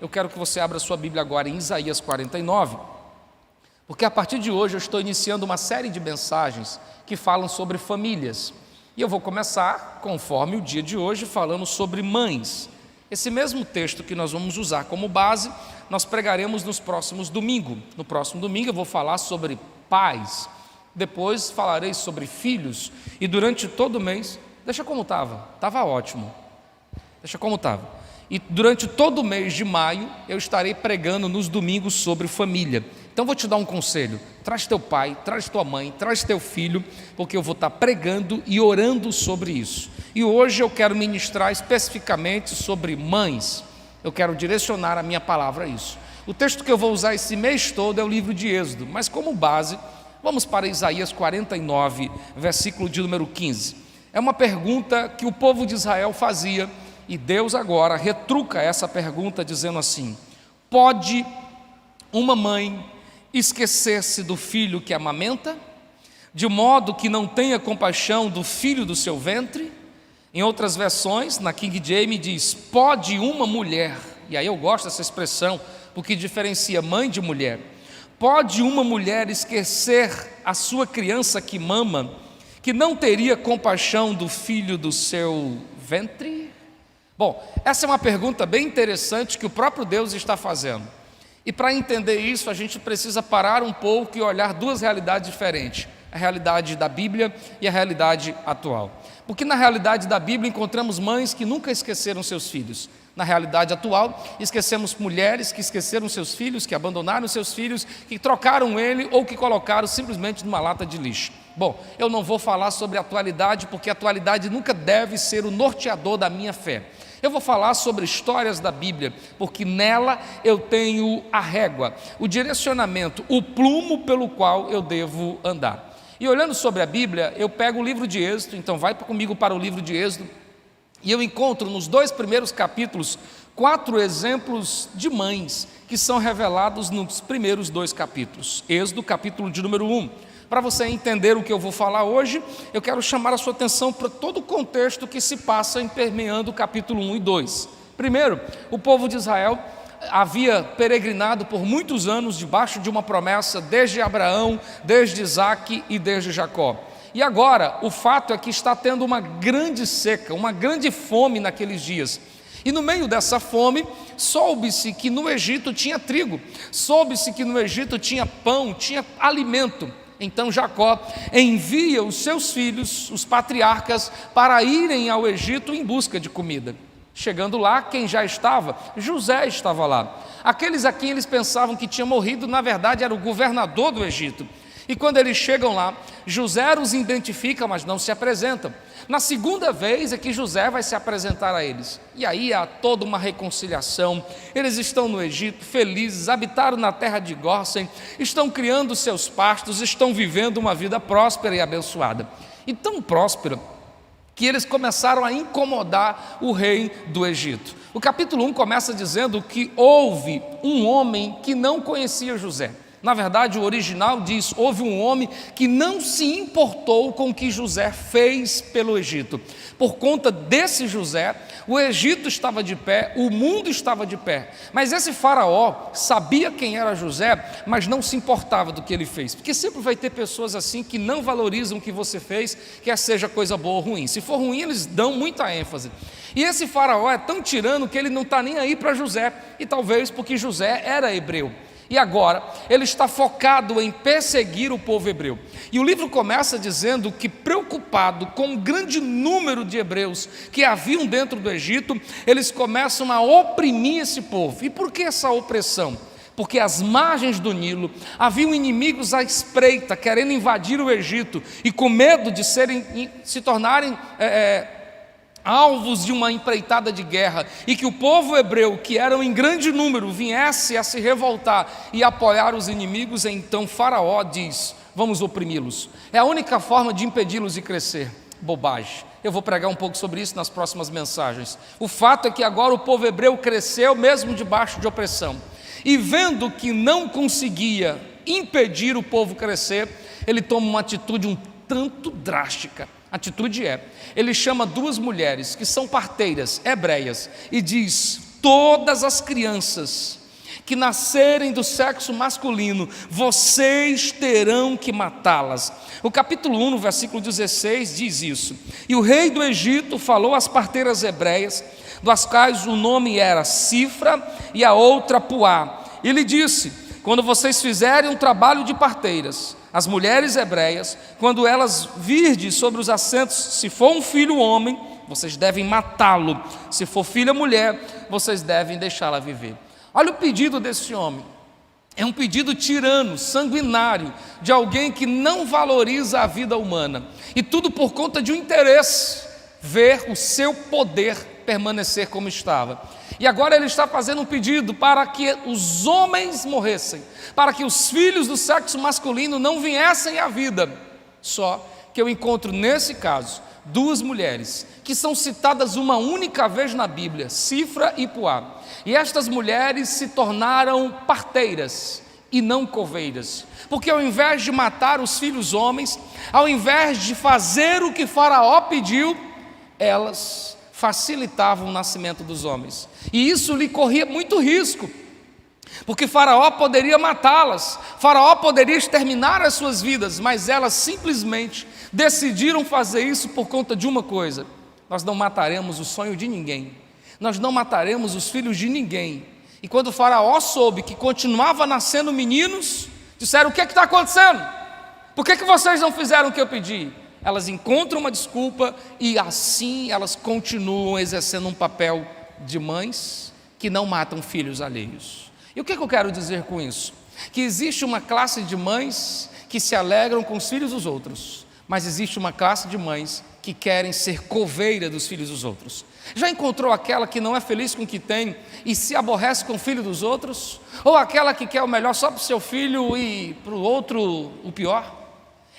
Eu quero que você abra sua Bíblia agora em Isaías 49, porque a partir de hoje eu estou iniciando uma série de mensagens que falam sobre famílias. E eu vou começar, conforme o dia de hoje, falando sobre mães. Esse mesmo texto que nós vamos usar como base, nós pregaremos nos próximos domingos. No próximo domingo eu vou falar sobre pais, depois falarei sobre filhos, e durante todo o mês, deixa como estava ótimo, deixa como estava. E durante todo o mês de maio, eu estarei pregando nos domingos sobre família. Então vou te dar um conselho: traz teu pai, traz tua mãe, traz teu filho, porque eu vou estar pregando e orando sobre isso. E hoje eu quero ministrar especificamente sobre mães. Eu quero direcionar a minha palavra a isso. O texto que eu vou usar esse mês todo é o livro de Êxodo, mas como base, vamos para Isaías 49, versículo de número 15. É uma pergunta que o povo de Israel fazia, e Deus agora retruca essa pergunta dizendo assim: pode uma mãe esquecer-se do filho que amamenta, de modo que não tenha compaixão do filho do seu ventre? Em outras versões, na King James diz: pode uma mulher, e aí eu gosto dessa expressão, porque diferencia mãe de mulher. Pode uma mulher esquecer a sua criança que mama, que não teria compaixão do filho do seu ventre? Bom, essa é uma pergunta bem interessante que o próprio Deus está fazendo. E para entender isso, a gente precisa parar um pouco e olhar duas realidades diferentes: a realidade da Bíblia e a realidade atual. Porque na realidade da Bíblia encontramos mães que nunca esqueceram seus filhos. Na realidade atual, esquecemos mulheres que esqueceram seus filhos, que abandonaram seus filhos, que trocaram ele ou que colocaram simplesmente numa lata de lixo. Bom, eu não vou falar sobre a atualidade, porque a atualidade nunca deve ser o norteador da minha fé. Eu vou falar sobre histórias da Bíblia, porque nela eu tenho a régua, o direcionamento, o plumo pelo qual eu devo andar. E olhando sobre a Bíblia, eu pego o livro de Êxodo, então vai comigo para o livro de Êxodo, e eu encontro nos 2 primeiros capítulos 4 exemplos de mães que são revelados nos primeiros 2 capítulos. Êxodo, capítulo de número 1. Para você entender o que eu vou falar hoje, eu quero chamar a sua atenção para todo o contexto que se passa permeando o capítulo 1 e 2. Primeiro, o povo de Israel havia peregrinado por muitos anos debaixo de uma promessa desde Abraão, desde Isaque e desde Jacó. E agora, o fato é que está tendo uma grande seca, uma grande fome naqueles dias. E no meio dessa fome, soube-se que no Egito tinha trigo, soube-se que no Egito tinha pão, tinha alimento. Então Jacó envia os seus filhos, os patriarcas, para irem ao Egito em busca de comida. Chegando lá, quem já estava? José estava lá. Aqueles a quem eles pensavam que tinha morrido, na verdade era o governador do Egito. E quando eles chegam lá, José os identifica, mas não se apresentam. Na segunda vez é que José vai se apresentar a eles. E aí há toda uma reconciliação. Eles estão no Egito, felizes, habitaram na terra de Gósen, estão criando seus pastos, estão vivendo uma vida próspera e abençoada. E tão próspera que eles começaram a incomodar o rei do Egito. O capítulo 1 começa dizendo que houve um homem que não conhecia José. Na verdade, o original diz: houve um homem que não se importou com o que José fez pelo Egito. Por conta desse José, o Egito estava de pé, o mundo estava de pé. Mas esse faraó sabia quem era José, mas não se importava do que ele fez. Porque sempre vai ter pessoas assim que não valorizam o que você fez, quer seja coisa boa ou ruim. Se for ruim, eles dão muita ênfase. E esse faraó é tão tirano que ele não está nem aí para José, e talvez porque José era hebreu. E agora ele está focado em perseguir o povo hebreu. E o livro começa dizendo que, preocupado com o grande número de hebreus que haviam dentro do Egito, eles começam a oprimir esse povo. E por que essa opressão? Porque às margens do Nilo haviam inimigos à espreita, querendo invadir o Egito, e com medo de se tornarem alvos de uma empreitada de guerra, e que o povo hebreu, que eram em grande número, viesse a se revoltar e apoiar os inimigos. Então Faraó diz: vamos oprimi-los, é a única forma de impedi-los de crescer. Bobagem. Eu vou pregar um pouco sobre isso nas próximas mensagens. O fato é que agora o povo hebreu cresceu mesmo debaixo de opressão, e vendo que não conseguia impedir o povo crescer, ele toma uma atitude um tanto drástica. A atitude ele chama duas mulheres que são parteiras hebreias e diz: todas as crianças que nascerem do sexo masculino, vocês terão que matá-las. O capítulo 1, no versículo 16, diz isso: e o rei do Egito falou às parteiras hebreias, das quais o nome era Cifra e a outra Puá, e lhe disse: quando vocês fizerem um trabalho de parteiras, as mulheres hebreias, quando elas virdes sobre os assentos, se for um filho homem, vocês devem matá-lo, se for filha mulher, vocês devem deixá-la viver. Olha o pedido desse homem, é um pedido tirano, sanguinário, de alguém que não valoriza a vida humana, e tudo por conta de um interesse, ver o seu poder permanecer como estava. E agora ele está fazendo um pedido para que os homens morressem, para que os filhos do sexo masculino não viessem à vida. Só que eu encontro nesse caso duas mulheres que são citadas uma única vez na Bíblia, Cifra e Puá. E estas mulheres se tornaram parteiras e não coveiras, porque ao invés de matar os filhos homens, ao invés de fazer o que Faraó pediu, elas facilitavam o nascimento dos homens, e isso lhe corria muito risco, porque Faraó poderia matá-las, Faraó poderia exterminar as suas vidas, mas elas simplesmente decidiram fazer isso por conta de uma coisa: nós não mataremos o sonho de ninguém, nós não mataremos os filhos de ninguém. E quando Faraó soube que continuava nascendo meninos, disseram: o que está acontecendo? Por que vocês não fizeram o que eu pedi? Elas encontram uma desculpa e assim elas continuam exercendo um papel de mães que não matam filhos alheios. E o que eu quero dizer com isso? Que existe uma classe de mães que se alegram com os filhos dos outros, mas existe uma classe de mães que querem ser coveira dos filhos dos outros. Já encontrou aquela que não é feliz com o que tem e se aborrece com o filho dos outros? Ou aquela que quer o melhor só para o seu filho e para o outro o pior?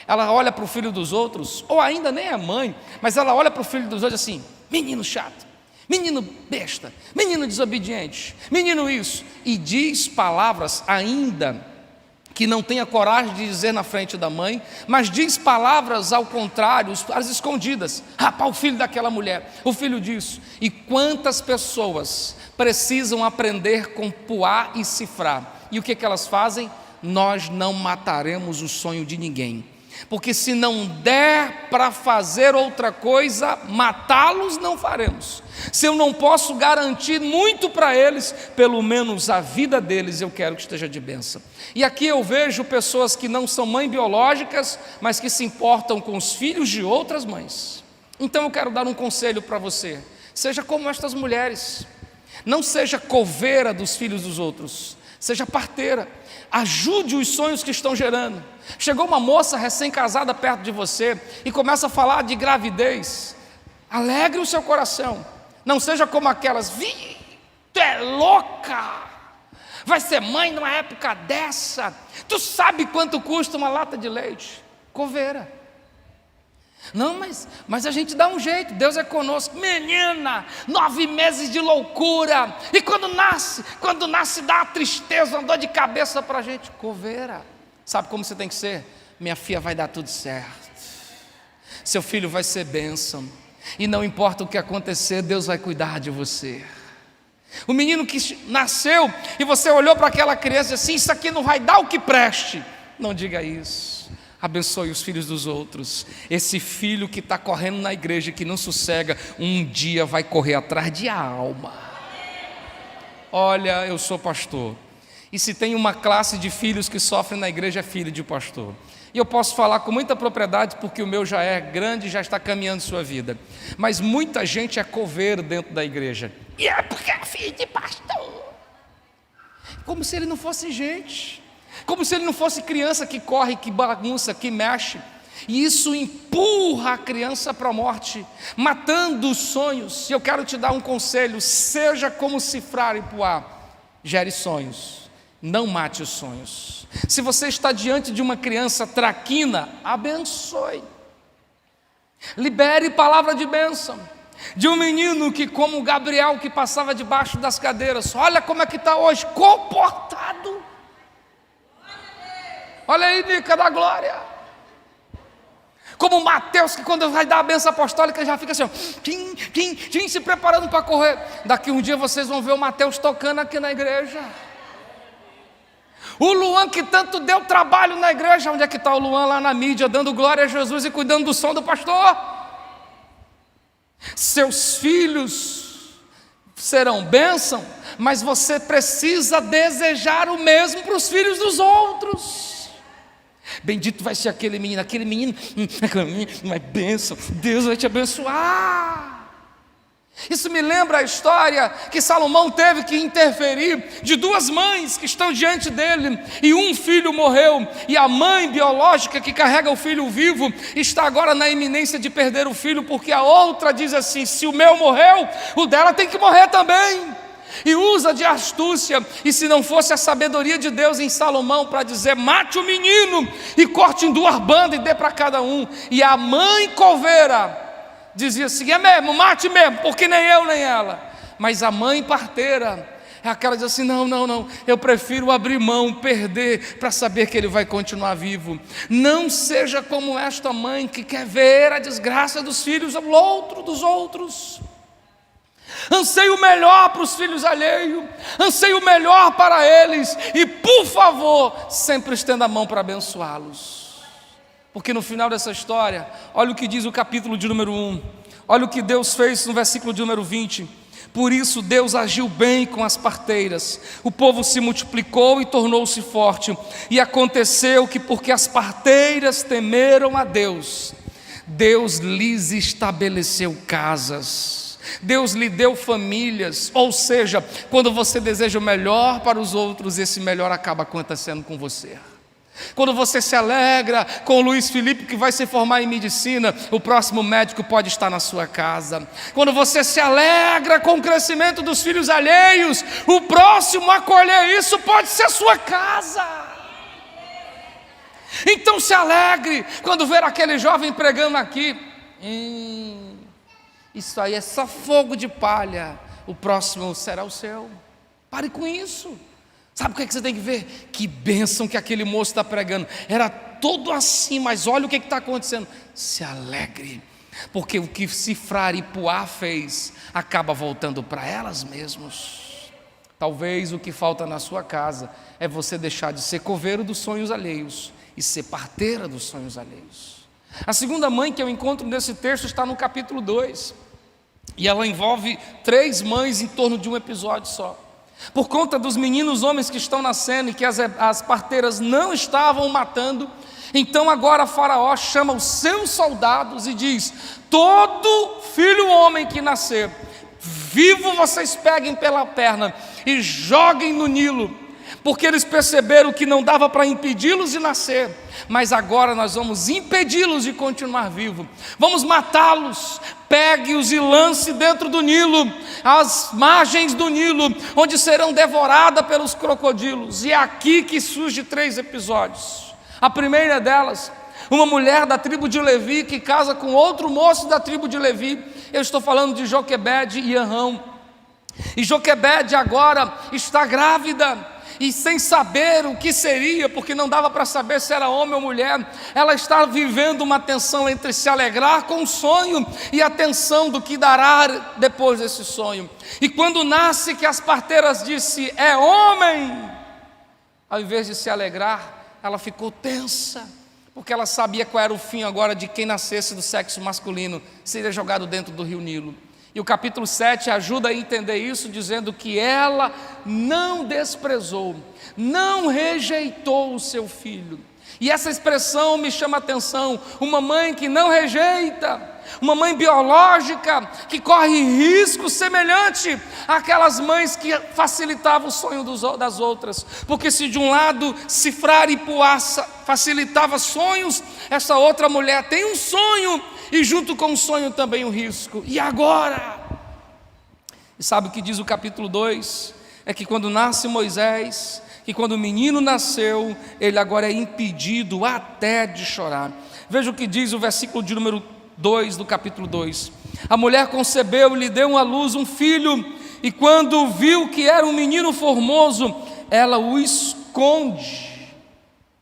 Ela olha para o filho dos outros, ou ainda nem é mãe, mas ela olha para o filho dos outros assim: menino chato, menino besta, menino desobediente, menino isso, e diz palavras ainda que não tem a coragem de dizer na frente da mãe, mas diz palavras ao contrário, as escondidas: rapaz, o filho daquela mulher, o filho disso. E quantas pessoas precisam aprender com Puá e Cifra? E o que elas fazem? Nós não mataremos o sonho de ninguém, porque se não der para fazer outra coisa, matá-los não faremos. Se eu não posso garantir muito para eles, pelo menos a vida deles eu quero que esteja de bênção. E aqui eu vejo pessoas que não são mães biológicas, mas que se importam com os filhos de outras mães. Então eu quero dar um conselho para você: seja como estas mulheres, não seja coveira dos filhos dos outros, seja parteira, ajude os sonhos que estão gerando. Chegou uma moça recém-casada perto de você e começa a falar de gravidez, alegre o seu coração, não seja como aquelas: tu é louca, vai ser mãe numa época dessa, tu sabe quanto custa uma lata de leite? Coveira. Não, mas a gente dá um jeito, Deus é conosco. Menina, 9 meses de loucura, e quando nasce dá uma tristeza, uma dor de cabeça para a gente. Coveira. Sabe como você tem que ser? Minha filha, vai dar tudo certo, seu filho vai ser bênção, e não importa o que acontecer, Deus vai cuidar de você. O menino que nasceu e você olhou para aquela criança assim: isso aqui não vai dar o que preste. Não diga isso. Abençoe os filhos dos outros. Esse filho que está correndo na igreja, que não sossega, um dia vai correr atrás de alma. Olha, eu sou pastor, e se tem uma classe de filhos que sofrem na igreja, é filho de pastor. E eu posso falar com muita propriedade, porque o meu já é grande e já está caminhando sua vida. Mas muita gente é coveiro dentro da igreja, e é porque é filho de pastor, como se ele não fosse gente, como se ele não fosse criança que corre, que bagunça, que mexe. E isso empurra a criança para a morte, matando os sonhos. E eu quero te dar um conselho: seja como Cifra e Puá, gere sonhos, não mate os sonhos. Se você está diante de uma criança traquina, abençoe, libere palavra de bênção. De um menino que, como Gabriel, que passava debaixo das cadeiras, olha como é que está hoje, comportado. Olha aí, Nica da glória, Como Mateus, que quando vai dar a bênção apostólica já fica assim, ó, se preparando para correr. Daqui um dia vocês vão ver o Mateus tocando aqui na igreja. O Luan, que tanto deu trabalho na igreja, onde é que está o Luan lá na mídia, dando glória a Jesus e cuidando do som do pastor? Seus filhos serão bênção, mas você precisa desejar o mesmo para os filhos dos outros. Bendito vai ser aquele menino é bênção, Deus vai te abençoar. Isso me lembra a história que Salomão teve que interferir de duas mães que estão diante dele, e um filho morreu, e a mãe biológica que carrega o filho vivo está agora na iminência de perder o filho, porque a outra diz assim: se o meu morreu, o dela tem que morrer também. E usa de astúcia, e se não fosse a sabedoria de Deus em Salomão para dizer: mate o menino e corte em duas bandas e dê para cada um, e a mãe coveira dizia assim: é mesmo, mate mesmo, porque nem eu nem ela. Mas a mãe parteira é aquela que diz assim: não, eu prefiro abrir mão, perder, para saber que ele vai continuar vivo. Não seja como esta mãe que quer ver a desgraça dos filhos dos outros. Anseie o melhor para os filhos alheios, anseie o melhor para eles, e por favor, sempre estenda a mão para abençoá-los. Porque no final dessa história, olha o que diz o capítulo de número 1, olha o que Deus fez no versículo de número 20. Por isso Deus agiu bem com as parteiras, o povo se multiplicou e tornou-se forte, e aconteceu que, porque as parteiras temeram a Deus, Deus lhes estabeleceu casas, Deus lhe deu famílias. Ou seja, quando você deseja o melhor para os outros, esse melhor acaba acontecendo com você. Quando você se alegra com o Luiz Felipe, que vai se formar em medicina, o próximo médico pode estar na sua casa. Quando você se alegra com o crescimento dos filhos alheios, o próximo a colher isso pode ser a sua casa. Então se alegre quando ver aquele jovem pregando aqui: isso aí é só fogo de palha, o próximo será o seu. Pare com isso. Sabe o que você tem que ver? Que bênção que aquele moço está pregando. Era todo assim, mas olha o que está acontecendo. Se alegre, porque o que Sifrar e Puá fez acaba voltando para elas mesmas. Talvez o que falta na sua casa é você deixar de ser coveiro dos sonhos alheios e ser parteira dos sonhos alheios. A segunda mãe que eu encontro nesse texto está no capítulo 2, e ela envolve 3 mães em torno de um episódio só. Por conta dos meninos homens que estão nascendo e que as parteiras não estavam matando, então agora Faraó chama os seus soldados e diz: todo filho homem que nascer, vivo vocês peguem pela perna e joguem no Nilo, porque eles perceberam que não dava para impedi-los de nascer, mas agora nós vamos impedi-los de continuar vivo, vamos matá-los. Pegue-os e lance dentro do Nilo, às margens do Nilo, onde serão devoradas pelos crocodilos. E é aqui que surge 3 episódios. A primeira delas, uma mulher da tribo de Levi que casa com outro moço da tribo de Levi. Eu estou falando de Joquebede e Anrão. E Joquebede agora está grávida, e sem saber o que seria, porque não dava para saber se era homem ou mulher, ela está vivendo uma tensão entre se alegrar com o sonho e a tensão do que dará depois desse sonho. E quando nasce, que as parteiras disse: é homem, ao invés de se alegrar, ela ficou tensa, porque ela sabia qual era o fim agora de quem nascesse do sexo masculino, seria jogado dentro do rio Nilo. E o capítulo 7 ajuda a entender isso, dizendo que ela não desprezou, não rejeitou o seu filho. E essa expressão me chama a atenção: uma mãe que não rejeita, uma mãe biológica que corre risco semelhante àquelas mães que facilitavam o sonho das outras. Porque se de um lado Sifrar e Puá facilitava sonhos, essa outra mulher tem um sonho, e junto com o sonho também o risco. E agora? E sabe o que diz o capítulo 2? É que quando nasce Moisés, que quando o menino nasceu, ele agora é impedido até de chorar. Veja o que diz o versículo de número 2 do capítulo 2. A mulher concebeu e lhe deu à luz um filho, e quando viu que era um menino formoso, ela o esconde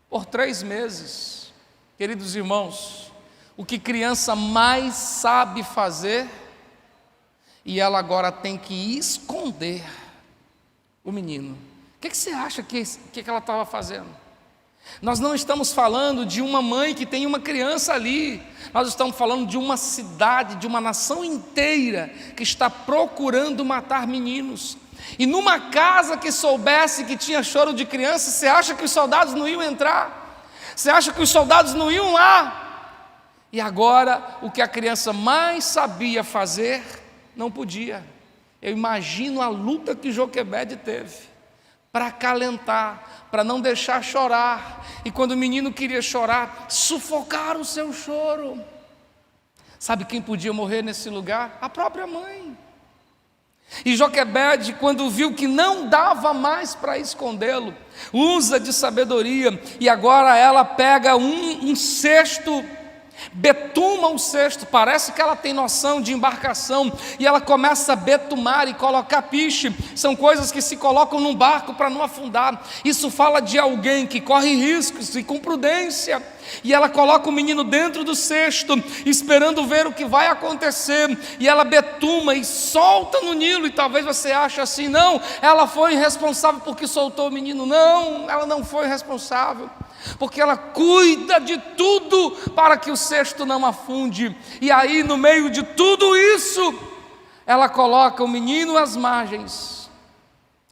por 3 meses. Queridos irmãos, o que criança mais sabe fazer, e ela agora tem que esconder o menino. O que você acha que ela estava fazendo? Nós não estamos falando de uma mãe que tem uma criança ali, nós estamos falando de uma cidade, de uma nação inteira que está procurando matar meninos. E numa casa que soubesse que tinha choro de criança, você acha que os soldados não iam entrar? Você acha que os soldados não iam lá? E agora, o que a criança mais sabia fazer, não podia. Eu imagino a luta que Joquebede teve para acalentar, para não deixar chorar. E quando o menino queria chorar, sufocar o seu choro. Sabe quem podia morrer nesse lugar? A própria mãe. E Joquebede, quando viu que não dava mais para escondê-lo, usa de sabedoria, e agora ela pega um cesto, betuma um cesto, parece que ela tem noção de embarcação, e ela começa a betumar e colocar piche. São coisas que se colocam num barco para não afundar. Isso fala de alguém que corre riscos e com prudência. E ela coloca o menino dentro do cesto, esperando ver o que vai acontecer, e ela betuma e solta no Nilo. E talvez você ache assim: não, ela foi responsável porque soltou o menino. Não, ela não foi responsável, porque ela cuida de tudo para que o cesto não afunde. E aí, no meio de tudo isso, ela coloca o menino às margens,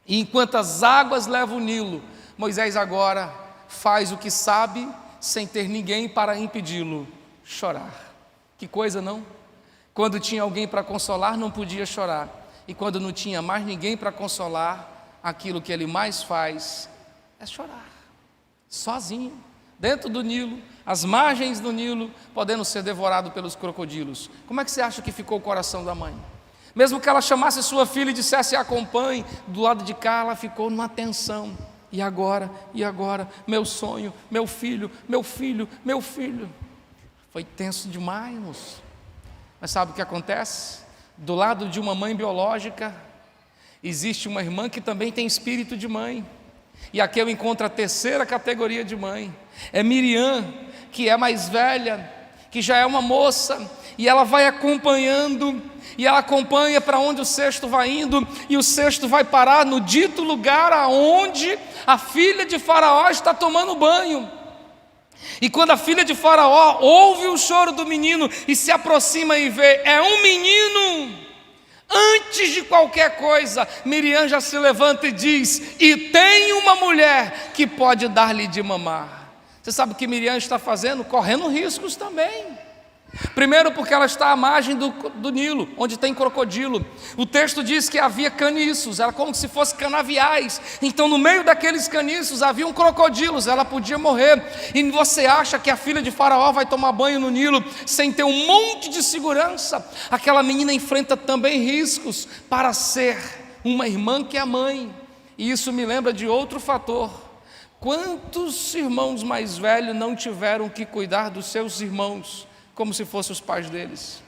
e enquanto as águas levam o Nilo, Moisés agora faz o que sabe, sem ter ninguém para impedi-lo: chorar. Que coisa, não? Quando tinha alguém para consolar, não podia chorar, e quando não tinha mais ninguém para consolar, aquilo que ele mais faz é chorar, sozinho, dentro do Nilo, às margens do Nilo, podendo ser devorado pelos crocodilos. Como é que você acha que ficou o coração da mãe? Mesmo que ela chamasse sua filha e dissesse: acompanhe, do lado de cá ela ficou numa tensão. E agora, meu sonho, meu filho. Foi tenso demais, moço. Mas sabe o que acontece? Do lado de uma mãe biológica, existe uma irmã que também tem espírito de mãe. E aqui eu encontro a terceira categoria de mãe. É Miriam, que é mais velha, que já é uma moça, e ela vai acompanhando, e ela acompanha para onde o cesto vai indo, e o cesto vai parar no dito lugar aonde a filha de Faraó está tomando banho. E quando a filha de Faraó ouve o choro do menino e se aproxima e vê, é um menino, antes de qualquer coisa, Miriam já se levanta e diz: e tem uma mulher que pode dar-lhe de mamar. Você sabe o que Miriam está fazendo? Correndo riscos também. Primeiro, porque ela está à margem do Nilo, onde tem crocodilo. O texto diz que havia caniços, era como se fossem canaviais. Então, no meio daqueles caniços haviam crocodilos, ela podia morrer. E você acha que a filha de Faraó vai tomar banho no Nilo sem ter um monte de segurança? Aquela menina enfrenta também riscos para ser uma irmã que é a mãe. E isso me lembra de outro fator. Quantos irmãos mais velhos não tiveram que cuidar dos seus irmãos como se fossem os pais deles?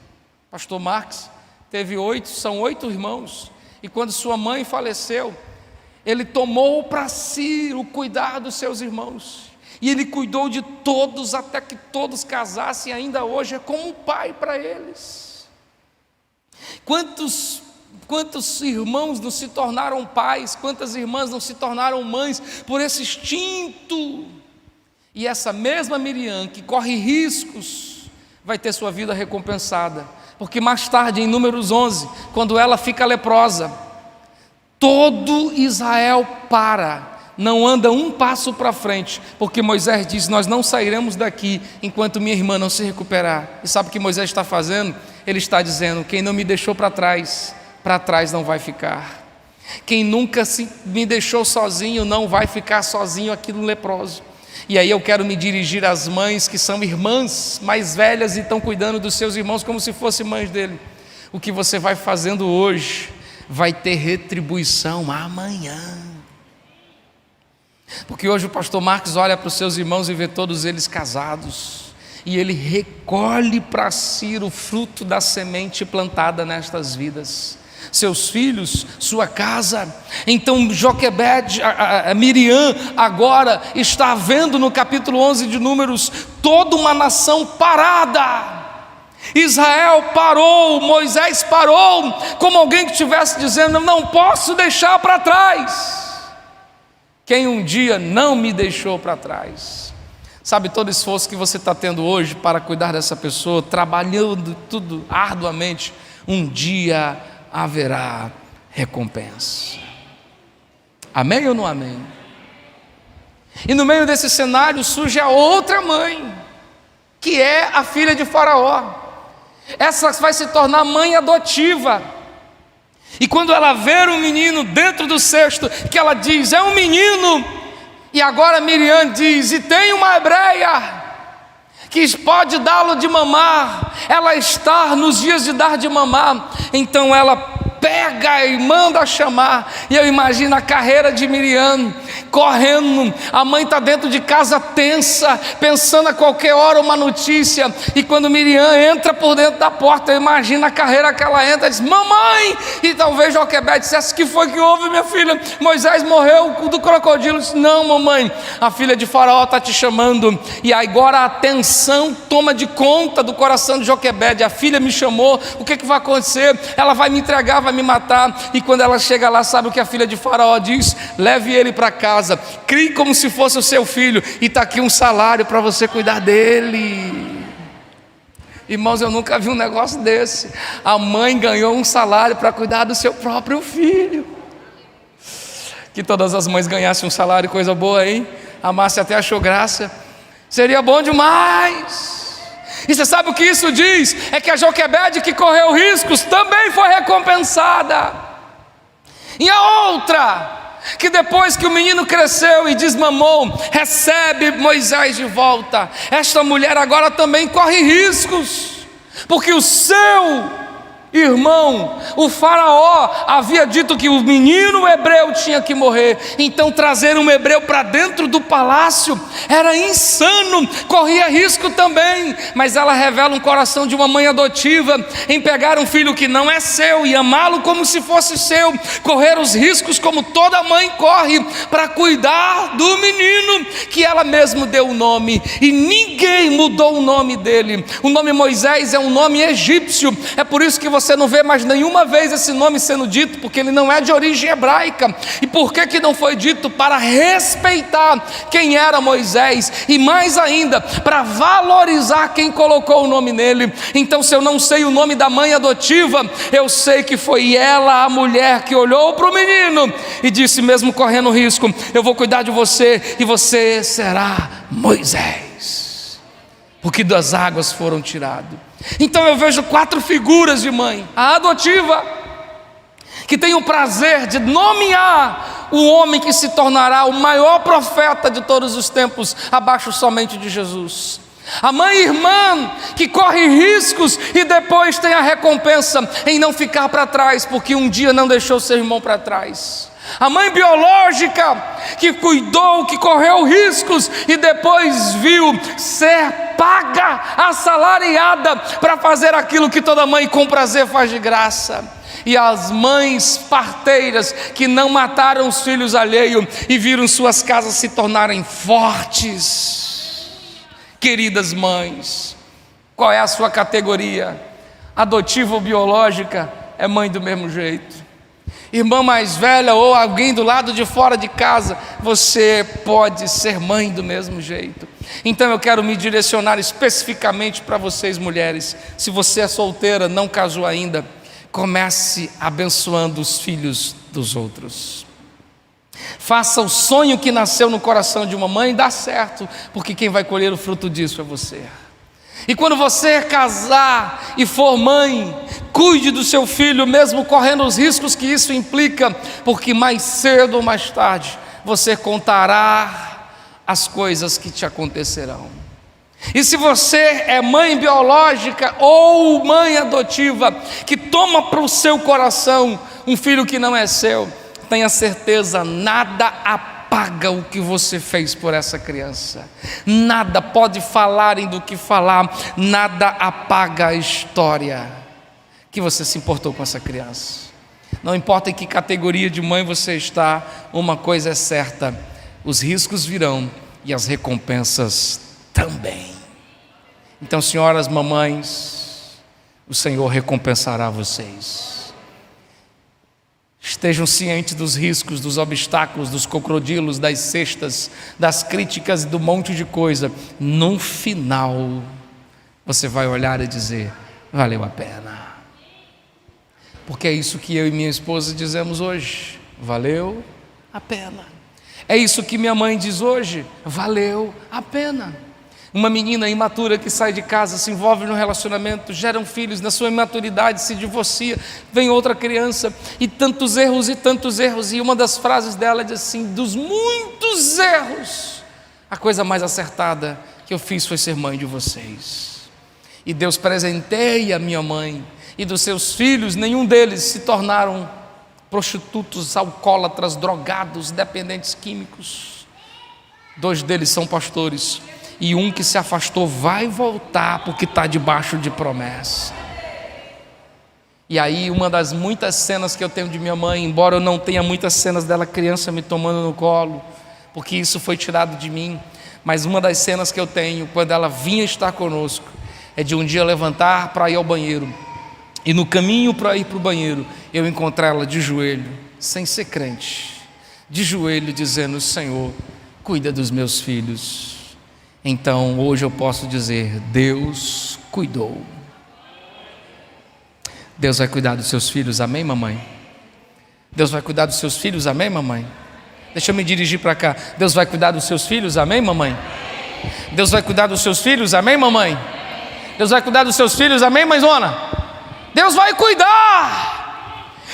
Pastor Marx teve 8 irmãos, e quando sua mãe faleceu, ele tomou para si o cuidar dos seus irmãos, e ele cuidou de todos até que todos casassem. Ainda hoje é como um pai para eles. Quantos irmãos não se tornaram pais, quantas irmãs não se tornaram mães por esse instinto? E essa mesma Miriam que corre riscos vai ter sua vida recompensada, porque mais tarde, em Números 11, quando ela fica leprosa, todo Israel não anda um passo para frente, porque Moisés diz: nós não sairemos daqui enquanto minha irmã não se recuperar. E sabe o que Moisés está fazendo? Ele está dizendo: quem não me deixou para trás não vai ficar. Quem nunca me deixou sozinho não vai ficar sozinho aqui no leproso. E aí eu quero me dirigir às mães que são irmãs mais velhas e estão cuidando dos seus irmãos como se fossem mães dele. O que você vai fazendo hoje vai ter retribuição amanhã. Porque hoje o pastor Marcos olha para os seus irmãos e vê todos eles casados, e ele recolhe para si o fruto da semente plantada nestas vidas. seus filhos, sua casa. Então Joquebede, Miriam agora está vendo no capítulo 11 de Números toda uma nação parada. Israel parou, Moisés parou, como alguém que estivesse dizendo: não posso deixar para trás quem um dia não me deixou para trás. Sabe, todo esforço que você está tendo hoje para cuidar dessa pessoa, trabalhando tudo arduamente, um dia haverá recompensa. Amém ou não amém? E no meio desse cenário surge a outra mãe, que é a filha de Faraó. Essa vai se tornar mãe adotiva. E quando ela vê o menino dentro do cesto, que ela diz: é um menino. E agora Miriam diz: e tem uma hebreia que pode dá-lo de mamar. Ela está nos dias de dar de mamar. Então ela pega e manda chamar. E eu imagino a carreira de Miriam correndo. A mãe está dentro de casa tensa, pensando a qualquer hora uma notícia. E quando Miriam entra por dentro da porta, eu imagino a carreira que ela entra, diz: mamãe! E talvez Joquebede dissesse: que foi que houve, minha filha? Moisés morreu do crocodilo. Disse: não, mamãe, a filha de Faraó está te chamando. E agora a tensão toma de conta do coração de Joquebede. A filha me chamou, o que vai acontecer? Ela vai me entregar, vai me matar. E quando ela chega lá, sabe o que a filha de Faraó diz? Leve ele para casa, crie como se fosse o seu filho, e está aqui um salário para você cuidar dele. Irmãos, eu nunca vi um negócio desse. A mãe ganhou um salário para cuidar do seu próprio filho. Que todas as mães ganhassem um salário, coisa boa, hein? A Márcia até achou graça. Seria bom demais. E você sabe o que isso diz? É que a Joquebede, que correu riscos, também foi recompensada. E a outra, que depois que o menino cresceu e desmamou, recebe Moisés de volta. Esta mulher agora também corre riscos, porque o seu irmão, o Faraó, havia dito que o menino hebreu tinha que morrer. Então trazer um hebreu para dentro do palácio era insano, corria risco também. Mas ela revela um coração de uma mãe adotiva em pegar um filho que não é seu e amá-lo como se fosse seu, correr os riscos como toda mãe corre para cuidar do menino que ela mesma deu o nome. E ninguém mudou o nome dele. O nome Moisés é um nome egípcio. É por isso que você não vê mais nenhuma vez esse nome sendo dito, porque ele não é de origem hebraica. E por que não foi dito? Para respeitar quem era Moisés, e mais ainda, para valorizar quem colocou o nome nele. Então, se eu não sei o nome da mãe adotiva, eu sei que foi ela, a mulher, que olhou para o menino e disse: mesmo correndo risco, eu vou cuidar de você, e você será Moisés, porque das águas foram tirados. Então eu vejo 4 figuras de mãe: a adotiva, que tem o prazer de nomear o homem que se tornará o maior profeta de todos os tempos, abaixo somente de Jesus. A mãe irmã, que corre riscos e depois tem a recompensa em não ficar para trás, porque um dia não deixou seu irmão para trás. A mãe biológica, que cuidou, que correu riscos e depois viu ser paga, assalariada, para fazer aquilo que toda mãe com prazer faz de graça. E as mães parteiras, que não mataram os filhos alheios e viram suas casas se tornarem fortes. Queridas mães, qual é a sua categoria? Adotiva ou biológica? É mãe do mesmo jeito. Irmã mais velha ou alguém do lado de fora de casa, você pode ser mãe do mesmo jeito. Então eu quero me direcionar especificamente para vocês, mulheres. Se você é solteira, não casou ainda, comece abençoando os filhos dos outros. Faça o sonho que nasceu no coração de uma mãe dar certo, porque quem vai colher o fruto disso é você. E quando você casar e for mãe, cuide do seu filho, mesmo correndo os riscos que isso implica, porque mais cedo ou mais tarde você contará as coisas que te acontecerão. E se você é mãe biológica ou mãe adotiva, que toma para o seu coração um filho que não é seu, tenha certeza, nada apaga o que você fez por essa criança. Nada, pode falarem do que falar, nada apaga a história que você se importou com essa criança. Não importa em que categoria de mãe você está, uma coisa é certa: os riscos virão e as recompensas também. Então, senhoras mamães, o Senhor recompensará vocês. Estejam cientes dos riscos, dos obstáculos, dos crocodilos, das cestas, das críticas e do monte de coisa. No final, você vai olhar e dizer: valeu a pena. Porque é isso que eu e minha esposa dizemos hoje: valeu a pena. É isso que minha mãe diz hoje: valeu a pena. Uma menina imatura que sai de casa, se envolve no relacionamento, geram filhos, na sua imaturidade se divorcia, vem outra criança, e tantos erros, e uma das frases dela diz assim: dos muitos erros, a coisa mais acertada que eu fiz foi ser mãe de vocês. E Deus presenteia a minha mãe, e dos seus filhos, nenhum deles se tornaram prostitutos, alcoólatras, drogados, dependentes químicos. 2 deles são pastores, e um que se afastou vai voltar porque está debaixo de promessa. E aí, uma das muitas cenas que eu tenho de minha mãe, embora eu não tenha muitas cenas dela criança me tomando no colo, porque isso foi tirado de mim, mas uma das cenas que eu tenho quando ela vinha estar conosco é de um dia levantar para ir ao banheiro, e no caminho para ir para o banheiro eu encontrar ela de joelho, sem ser crente, de joelho, dizendo: Senhor, cuida dos meus filhos. Então hoje eu posso dizer: Deus cuidou. Deus vai cuidar dos seus filhos, amém, mamãe? Deus vai cuidar dos seus filhos, amém, mamãe? Deixa eu me dirigir para cá. Deus vai cuidar dos seus filhos, amém, mamãe? Deus vai cuidar dos seus filhos, amém, mamãe? Deus vai cuidar dos seus filhos, amém, mãezona? Deus vai cuidar.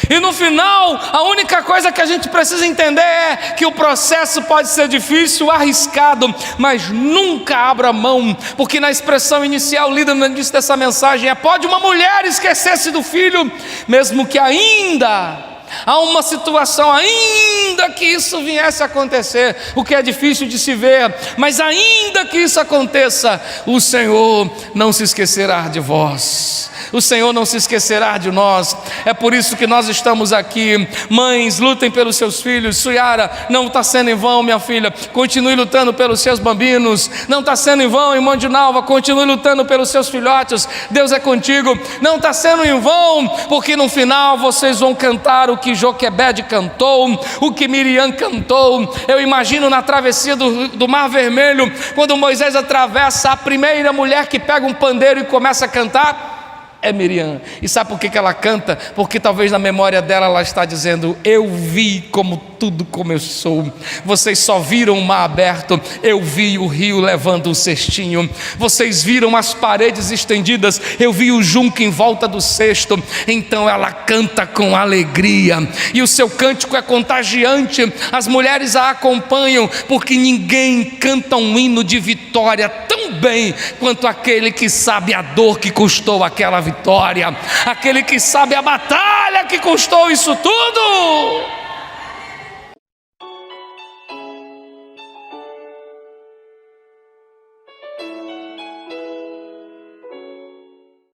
E no final, a única coisa que a gente precisa entender é que o processo pode ser difícil, arriscado, mas nunca abra mão, porque na expressão inicial lida no início dessa mensagem pode uma mulher esquecer-se do filho, mesmo que ainda há uma situação, ainda que isso viesse a acontecer, o que é difícil de se ver, mas ainda que isso aconteça, o Senhor não se esquecerá de vós. O Senhor não se esquecerá de nós. É por isso que nós estamos aqui. Mães, lutem pelos seus filhos. Suyara, não está sendo em vão, minha filha, continue lutando pelos seus bambinos. Não está sendo em vão, irmã de Nalva, continue lutando pelos seus filhotes. Deus é contigo. Não está sendo em vão, porque no final vocês vão cantar o que Joquebede cantou, o que Miriam cantou. Eu imagino na travessia do Mar Vermelho, quando Moisés atravessa, a primeira mulher que pega um pandeiro e começa a cantar é Miriam. E sabe por que ela canta? Porque talvez na memória dela ela está dizendo: eu vi como tudo começou. Vocês só viram o mar aberto, eu vi o rio levando um cestinho. Vocês viram as paredes estendidas, eu vi o junco em volta do cesto. Então ela canta com alegria, e o seu cântico é contagiante. As mulheres a acompanham, porque ninguém canta um hino de vitória tão bem quanto aquele que sabe a dor que custou aquela vitória, aquele que sabe a batalha que custou isso tudo.